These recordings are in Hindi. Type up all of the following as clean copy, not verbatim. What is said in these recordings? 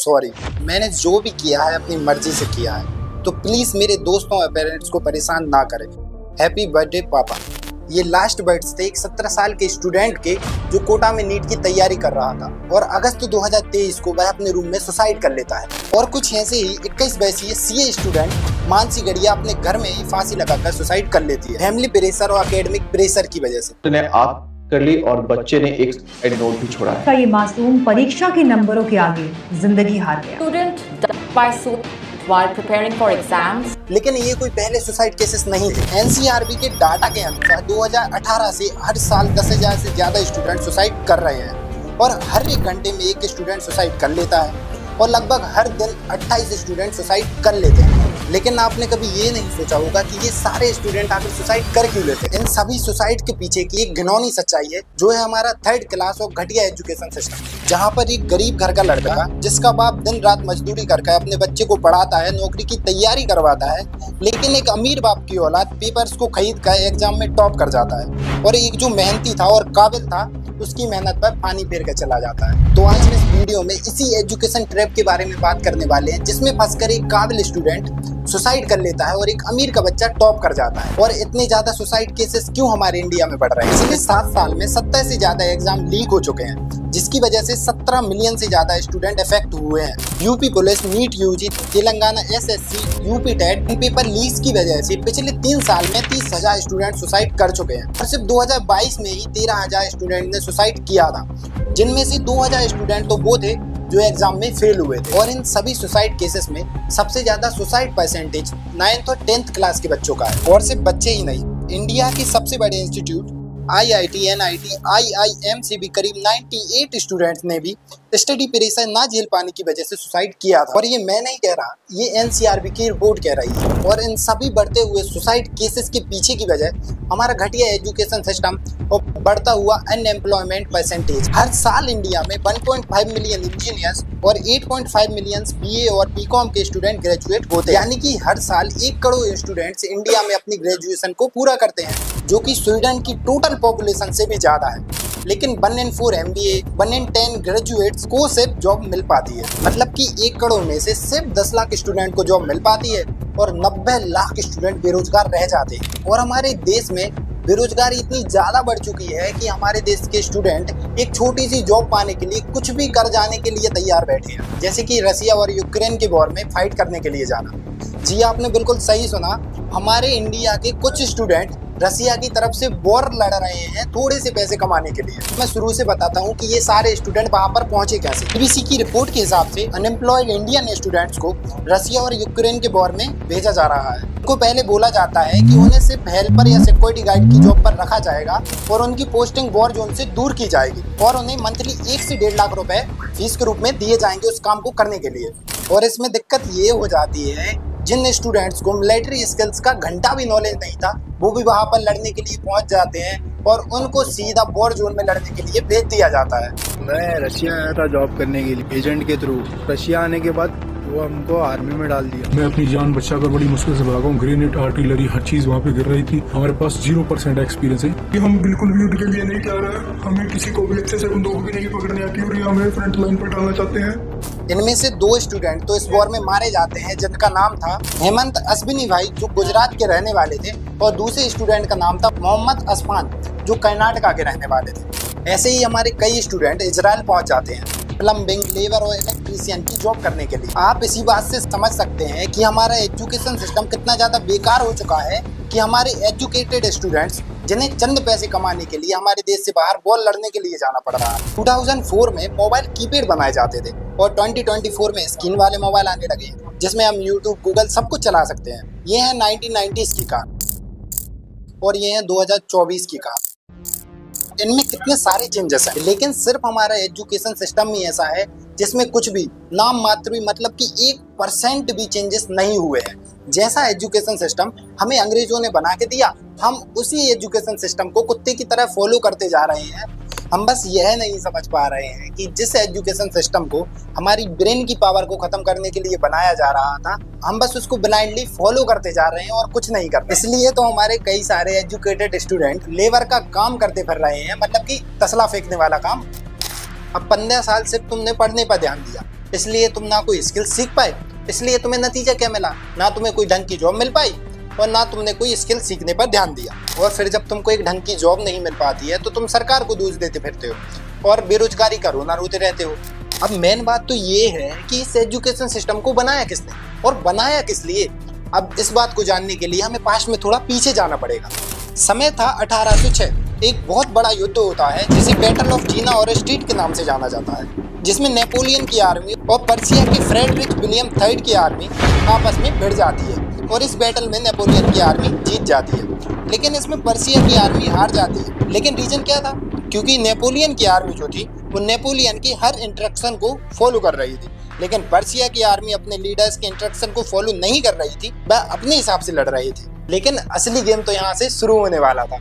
सॉरी, मैंने जो भी किया है अपनी मर्जी से किया है, तो प्लीज मेरे दोस्तों और पेरेंट्स को परेशान ना करें। हैप्पी बर्थडे पापा। ये लास्ट वर्ड्स थे एक 17 साल के स्टूडेंट के जो कोटा में नीट की तैयारी कर रहा था और अगस्त 2023 को वह अपने रूम में सुसाइड कर लेता है। और कुछ ऐसे ही 21 वर्षीय सीए स्टूडेंट मानसी गढ़िया अपने घर में ही फांसी लगाकर सुसाइड कर लेती है, फैमिली प्रेशर और एकेडमिक प्रेशर की वजह से। आप कर ली और बच्चे ने एक नोट भी छोड़ा है। ये मासूम परीक्षा के नंबरों के आगे जिंदगी हार गया। Student by suicide while preparing for exams. लेकिन ये कोई पहले सुसाइड केसेस नहीं थे। एनसीआरबी के डाटा के अनुसार 2018 से हर साल 10,000 से ज्यादा स्टूडेंट सुसाइड कर रहे हैं और हर एक घंटे में एक स्टूडेंट सुसाइड कर लेता है और लगभग हर दिन 28 स्टूडेंट सुसाइड कर लेते हैं। लेकिन आपने कभी ये नहीं सोचा होगा कि ये सारे स्टूडेंट आकर सुसाइड कर क्यों लेते हैं। इन सभी सुसाइड के पीछे की एक घिनौनी सच्चाई है, जो है हमारा 3rd क्लास और घटिया एजुकेशन सिस्टम, जहाँ पर एक गरीब घर का लड़का जिसका बाप दिन रात मजदूरी करके अपने बच्चे को पढ़ाता है, नौकरी की तैयारी करवाता है, लेकिन एक अमीर बाप की औलाद पेपर्स को खरीद कर एग्जाम में टॉप कर जाता है और एक जो मेहनती था और काबिल था उसकी मेहनत पर पानी फेर कर चला जाता है। तो आज हम इस वीडियो में इसी एजुकेशन ट्रैप के बारे में बात करने वाले हैं, जिसमें फंसकर एक काबिल स्टूडेंट सुसाइड कर लेता है और एक अमीर का बच्चा टॉप कर जाता है। और इतने ज्यादा सुसाइड केसेस क्यों हमारे इंडिया में बढ़ रहे हैं? पिछले 7 साल में 70 से ज्यादा एग्जाम लीक हो चुके हैं, जिसकी वजह से 17 मिलियन से ज्यादा स्टूडेंट इफेक्ट हुए हैं। UP police, NEET UG, Telangana SSC, UP TET, इन पेपर लीक्स की वजह से पिछले 3 साल में 30,000 स्टूडेंट सुसाइड कर चुके हैं और सिर्फ 2022 में ही 13,000 स्टूडेंट ने सुसाइड किया था, जिनमें से 2,000 स्टूडेंट तो वो थे जो एग्जाम में फेल हुए थे। और इन सभी सुसाइड केसेस में सबसे ज्यादा सुसाइड परसेंटेज 9th और 10th क्लास के बच्चों का है। और सिर्फ बच्चे ही नहीं, इंडिया की सबसे बड़े इंस्टीट्यूट IIT, NIT, IIM से भी करीब 98 स्टूडेंट्स ने भी स्टडी प्रेशर ना झेल पाने की वजह से सुसाइड किया था। और ये मैं नहीं कह रहा, ये एनसीआरबी की रिपोर्ट कह रही है। और इन सभी बढ़ते हुए सुसाइड केसेस के पीछे की वजह हमारा घटिया एजुकेशन सिस्टम और बढ़ता हुआ अनएम्प्लॉयमेंट परसेंटेज। हर साल इंडिया में 1.5 मिलियन इंजीनियर्स और 8.5 मिलियन BA और BCom के स्टूडेंट ग्रेजुएट होते हैं, यानी कि हर साल 1 करोड़ स्टूडेंट्स इंडिया में अपनी ग्रेजुएशन को पूरा करते हैं, जो कि स्वीडन की टोटल पॉपुलेशन से भी ज्यादा है। लेकिन 1 in 4 MBA, 1 in 10 ग्रेजुएट्स को सिर्फ जॉब मिल पाती है। मतलब कि 1 करोड़ में से सिर्फ 10 लाख स्टूडेंट को जॉब मिल पाती है और 90 लाख स्टूडेंट बेरोजगार रह जाते हैं। और हमारे देश में बेरोजगारी इतनी ज्यादा बढ़ चुकी है कि हमारे देश के स्टूडेंट एक छोटी सी जॉब पाने के लिए कुछ भी कर जाने के लिए तैयार बैठे हैं, जैसे कि रसिया और यूक्रेन के वॉर में फाइट करने के लिए जाना। जी आपने बिल्कुल सही सुना, हमारे इंडिया के कुछ स्टूडेंट रसिया की तरफ से वॉर लड़ रहे हैं थोड़े से पैसे कमाने के लिए। मैं शुरू से बताता हूं कि ये सारे स्टूडेंट वहां पर पहुंचे कैसे। BBC की रिपोर्ट के हिसाब से अनएम्प्लॉयड इंडियन स्टूडेंट्स को रसिया और यूक्रेन के वॉर में भेजा जा रहा है। उनको पहले बोला जाता है कि उन्हें सिर्फ हेल्पर या सिक्योरिटी गार्ड की जॉब पर रखा जाएगा और उनकी पोस्टिंग वॉर जोन से दूर की जाएगी और उन्हें मंथली 1 से 1.5 लाख रुपए फीस के रूप में दिए जाएंगे उस काम को करने के लिए। और इसमें दिक्कत ये हो जाती है, जिन स्टूडेंट्स को मिलिट्री स्किल्स का घंटा भी नॉलेज नहीं था, वो भी वहां पर लड़ने के लिए पहुंच जाते हैं और उनको सीधा वॉर जोन में लड़ने के लिए भेज दिया जाता है। मैं रशिया आया था जॉब करने के लिए एजेंट के थ्रू। रशिया आने के बाद वो हमको आर्मी में डाल दिया। मैं अपनी जान बचाकर बड़ी मुश्किल से भागा हूँ। ग्रेनेड, आर्टिलरी, हर चीज वहाँ पे गिर रही थी। हमारे पास 0% एक्सपीरियंस है। हम बिल्कुल भी उनके लिए नहीं कह रहे हैं, हमें किसी को भी अच्छे से बंदूक भी नहीं पकड़ने आती और हमें फ्रंट लाइन पर डालना चाहते हैं। इनमें से 2 स्टूडेंट तो इस वॉर में मारे जाते हैं, जिनका नाम था हेमंत अश्विनी भाई, जो गुजरात के रहने वाले थे, और दूसरे स्टूडेंट का नाम था मोहम्मद असफान, जो कर्नाटका के रहने वाले थे। ऐसे ही हमारे कई स्टूडेंट इजराइल पहुंच जाते हैं प्लम्बिंग, लेबर और इलेक्ट्रीशियन की जॉब करने के लिए। आप इसी बात से समझ सकते हैं कि हमारा एजुकेशन सिस्टम कितना ज़्यादा बेकार हो चुका है कि हमारे एजुकेटेड स्टूडेंट्स, जिन्हें चंद पैसे कमाने के लिए हमारे देश से बाहर वॉर लड़ने के लिए जाना पड़ रहा है। 2004 में मोबाइल कीपैड बनाए जाते थे और 2024 में स्क्रीन वाले मोबाइल आने लगे, जिसमें हम यूट्यूब, गूगल सब कुछ चला सकते हैं। ये है 1990s की कार और ये है 2024 की कार। इनमें कितने सारे चेंजेस हैं, लेकिन सिर्फ हमारा एजुकेशन सिस्टम ही ऐसा है जिसमें कुछ भी नाम मात्र भी, मतलब कि 1% भी चेंजेस नहीं हुए हैं। जैसा एजुकेशन सिस्टम हमें अंग्रेजों ने बना के दिया, हम उसी एजुकेशन सिस्टम को कुत्ते की तरह फॉलो करते जा रहे हैं। हम बस यह नहीं समझ पा रहे हैं कि जिस एजुकेशन सिस्टम को हमारी ब्रेन की पावर को खत्म करने के लिए बनाया जा रहा था, हम बस उसको ब्लाइंडली फॉलो करते जा रहे हैं और कुछ नहीं करते। इसलिए तो हमारे कई सारे एजुकेटेड स्टूडेंट लेबर का काम करते फिर रहे हैं, मतलब कि तसला फेंकने वाला काम। अब 15 साल से तुमने पढ़ने पर ध्यान दिया, इसलिए तुम ना कोई स्किल सीख पाए, इसलिए तुम्हें नतीजा क्या मिला, ना तुम्हें कोई ढंग की जॉब मिल पाई और ना तुमने कोई स्किल सीखने पर ध्यान दिया। और फिर जब तुमको एक ढंग की जॉब नहीं मिल पाती है तो तुम सरकार को दोष देते फिरते हो और बेरोजगारी का रोना रोते रहते हो। अब मेन बात तो ये है कि इस एजुकेशन सिस्टम को बनाया किसने और बनाया किस लिए। अब इस बात को जानने के लिए हमें पास्ट में थोड़ा पीछे जाना पड़ेगा। समय था 1806। एक बहुत बड़ा युद्ध होता है जिसे बैटल ऑफ जीना और स्ट्रीट के नाम से जाना जाता है, जिसमें नेपोलियन की आर्मी और पर्शिया के फ्रेडरिक विलियम III की आर्मी आपस में भिड़ जाती है और इस बैटल में नेपोलियन की आर्मी जीत जाती है, लेकिन इसमें पर्शिया की आर्मी हार जाती है। लेकिन रीजन क्या था? क्योंकि नेपोलियन की आर्मी जो थी वो नेपोलियन की हर इंस्ट्रक्शन को फॉलो कर रही थी, लेकिन पर्शिया की आर्मी अपने लीडर्स के इंस्ट्रक्शन को फॉलो नहीं कर रही थी, वह अपने हिसाब से लड़ रही थी। लेकिन असली गेम तो यहाँ से शुरू होने वाला था।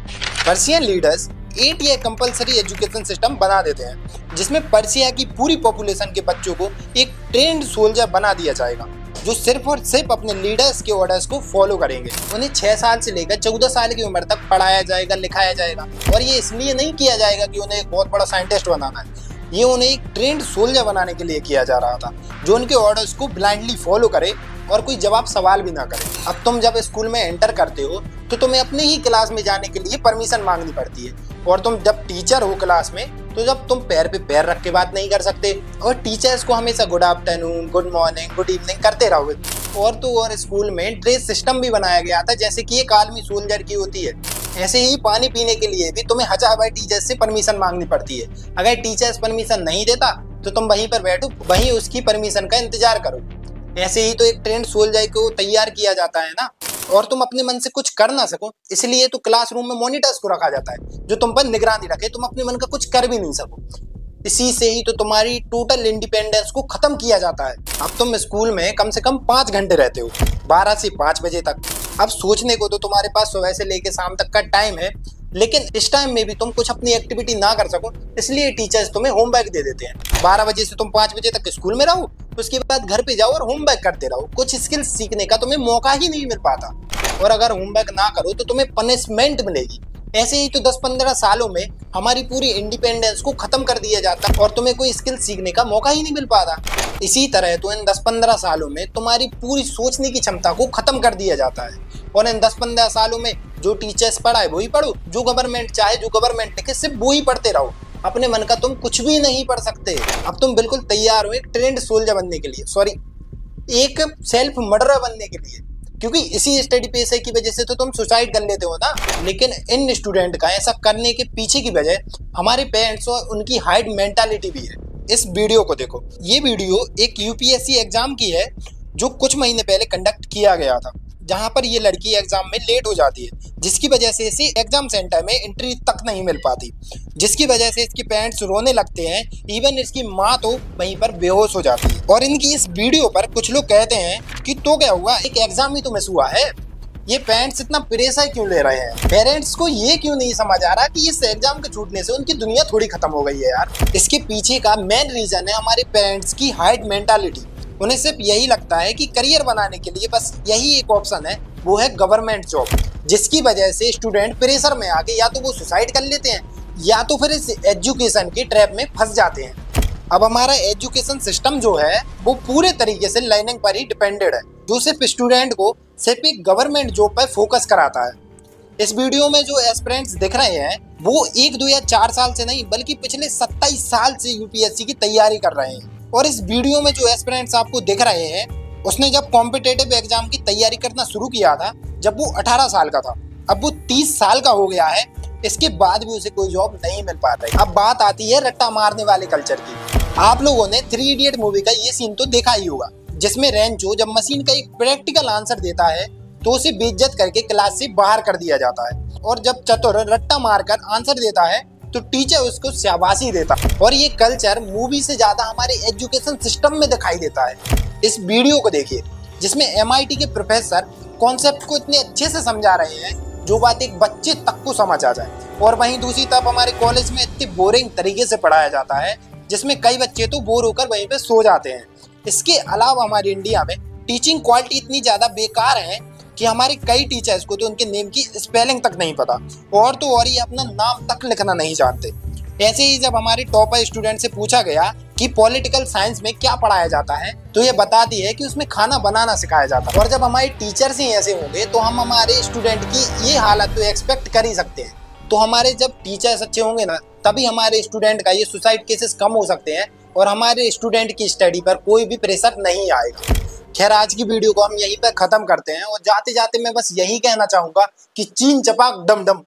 Persian leaders 8 year compulsory education system बना देते हैं, जिसमें पर्शिया की पूरी पॉपुलेशन के बच्चों को एक ट्रेंड सोल्जर बना दिया जाएगा, जो सिर्फ और सिर्फ अपने लीडर्स के ऑर्डर्स को फॉलो करेंगे। उन्हें 6 साल से लेकर 14 साल की उम्र तक पढ़ाया जाएगा, लिखाया जाएगा, और ये इसलिए नहीं किया जाएगा कि उन्हें एक बहुत बड़ा साइंटिस्ट बनाना है, ये उन्हें एक ट्रेंड सोल्जर बनाने के लिए किया जा रहा था, जो उनके ऑर्डर्स को ब्लाइंडली फॉलो करे और कोई जवाब सवाल भी ना करे। अब तुम जब स्कूल में एंटर करते हो तो तुम्हें अपने ही क्लास में जाने के लिए परमिशन मांगनी पड़ती है, और तुम जब टीचर हो क्लास में तो जब तुम पैर पे पैर रख के बात नहीं कर सकते और टीचर्स को हमेशा good afternoon, good morning, good evening करते रहोगे। और तो और स्कूल में ड्रेस सिस्टम भी बनाया गया था जैसे कि एक आर्मी सोल्जर की होती है। ऐसे ही पानी पीने के लिए भी तुम्हें हजार बार टीचर्स से परमिशन मांगनी पड़ती है। अगर टीचर्स परमिशन नहीं देता तो तुम वहीं पर बैठो, वहीं उसकी परमिशन का इंतजार करो। ऐसे ही तो एक ट्रेंड सोल्जर को तैयार किया जाता है ना। और तुम अपने मन से कुछ कर ना सको इसलिए तो क्लासरूम में मॉनिटर्स को रखा जाता है जो तुम पर निगरानी रखे, तुम अपने मन का कुछ कर भी नहीं सको। इसी से ही तो तुम्हारी टोटल इंडिपेंडेंस को खत्म किया जाता है। अब तुम स्कूल में कम से कम 5 घंटे रहते हो, 12 से 5 बजे तक। अब सोचने को तो तुम्हारे पास सुबह से लेकर शाम तक का टाइम है, लेकिन इस टाइम में भी तुम कुछ अपनी एक्टिविटी ना कर सको इसलिए टीचर्स तुम्हें होमवर्क दे देते हैं। 12 बजे से तुम 5 बजे तक स्कूल में रहो, उसके बाद घर पे जाओ और होमवर्क करते रहो। कुछ स्किल सीखने का तुम्हें मौका ही नहीं मिल पाता, और अगर होमवर्क ना करो तो तुम्हें पनिशमेंट मिलेगी। ऐसे ही तो 10-15 सालों में हमारी पूरी इंडिपेंडेंस को खत्म कर दिया जाता और तुम्हें कोई स्किल सीखने का मौका ही नहीं मिल पाता। इसी तरह तो इन 10-15 सालों में तुम्हारी पूरी सोचने की क्षमता को खत्म कर दिया जाता है, और इन 10-15 सालों में जो टीचर्स पढ़ाए वही पढ़ो, जो गवर्नमेंट चाहे, जो गवर्नमेंट लिखे सिर्फ वो ही पढ़ते रहो। अपने मन का तुम कुछ भी नहीं पढ़ सकते। अब तुम बिल्कुल तैयार हो एक ट्रेंड सोल्जर बनने के लिए, सॉरी एक सेल्फ मर्डरर बनने के लिए, क्योंकि इसी स्टडी पेशे की वजह से तो तुम सुसाइड कर लेते हो ना। लेकिन इन स्टूडेंट का ऐसा करने के पीछे की वजह हमारे पेरेंट्स और उनकी हाइड मेंटालिटी भी है। इस वीडियो को देखो, ये वीडियो एक यूपीएससी एग्जाम की है जो कुछ महीने पहले कंडक्ट किया गया था, जहां पर ये लड़की एग्जाम में लेट हो जाती है, जिसकी वजह से इसे एग्जाम सेंटर में एंट्री तक नहीं मिल पाती, जिसकी वजह से इसके पेरेंट्स रोने लगते हैं। इवन इसकी माँ तो वहीं पर बेहोश हो जाती है। और इनकी इस वीडियो पर कुछ लोग कहते हैं कि तो क्या हुआ, एक एग्जाम ही तो मिस हुआ है, ये पेरेंट्स इतना प्रेशर क्यों ले रहे हैं। पेरेंट्स को ये क्यों नहीं समझ आ रहा कि इस एग्जाम के छूटने से उनकी दुनिया थोड़ी खत्म हो गई है यार। इसके पीछे का मेन रीजन है हमारे पेरेंट्स की हाइड मेंटालिटी। उन्हें सिर्फ यही लगता है कि करियर बनाने के लिए बस यही एक ऑप्शन है, वो है गवर्नमेंट जॉब, जिसकी वजह से स्टूडेंट प्रेशर में आके या तो वो सुसाइड कर लेते हैं या तो फिर इस एजुकेशन के ट्रैप में फंस जाते हैं। अब हमारा एजुकेशन सिस्टम जो है वो पूरे तरीके से लर्निंग पर ही डिपेंडेड है, जो सिर्फ स्टूडेंट को सिर्फ एक गवर्नमेंट जॉब पर फोकस कराता है। इस वीडियो में जो एस्पिरेंट्स दिख रहे हैं वो 1, 2 या 4 साल से नहीं बल्कि पिछले 27 साल से यूपीएससी की तैयारी कर रहे हैं। और इस वीडियो में जो एस्पिरेंट्स आपको दिख रहे हैं उसने जब कॉम्पिटिटिव एग्जाम की तैयारी करना शुरू किया था जब वो 18 साल का था, अब वो 30 साल का हो गया है, इसके बाद भी उसे कोई जॉब नहीं मिल पाता है। अब बात आती है रट्टा मारने वाले कल्चर की। आप लोगों ने 3 इडियट मूवी का ये सीन तो देखा ही होगा, जिसमें रेंचो जब मशीन का एक प्रैक्टिकल आंसर देता है तो उसे बेइज्जत करके क्लास से बाहर कर दिया जाता है, और जब चतुर रट्टा मारकर आंसर देता है तो टीचर उसको शाबाशी देता। और ये कल्चर मूवी से ज्यादा हमारे एजुकेशन सिस्टम में दिखाई देता है। इस वीडियो को देखिए जिसमें MIT के प्रोफेसर कॉन्सेप्ट को इतने अच्छे से समझा रहे हैं जो बात एक बच्चे तक को समझ आ जाए, और वहीं दूसरी तरफ हमारे कॉलेज में इतने बोरिंग तरीके से पढ़ाया जाता है जिसमें कई बच्चे तो बोर होकर वहीं पे सो जाते हैं। इसके अलावा हमारे इंडिया में टीचिंग क्वालिटी इतनी ज्यादा बेकार है कि हमारे कई टीचर्स को तो उनके नेम की स्पेलिंग तक नहीं पता, और तो और ये अपना नाम तक लिखना नहीं जानते। ऐसे ही जब हमारे टॉपर स्टूडेंट से पूछा गया कि पॉलिटिकल साइंस में क्या पढ़ाया जाता है, तो ये बताती है कि उसमें खाना बनाना सिखाया जाता है। और जब हमारे टीचर्स ही ऐसे होंगे तो हम हमारे स्टूडेंट की ये हालत तो एक्सपेक्ट कर ही सकते हैं। तो हमारे जब टीचर्स अच्छे होंगे ना, तभी हमारे स्टूडेंट का ये सुसाइड केसेस कम हो सकते हैं और हमारे स्टूडेंट की स्टडी पर कोई भी प्रेशर नहीं आएगा। खैर, आज की वीडियो को हम यहीं पर खत्म करते हैं और जाते जाते मैं बस यही कहना चाहूंगा कि चीन चपाक डम डम।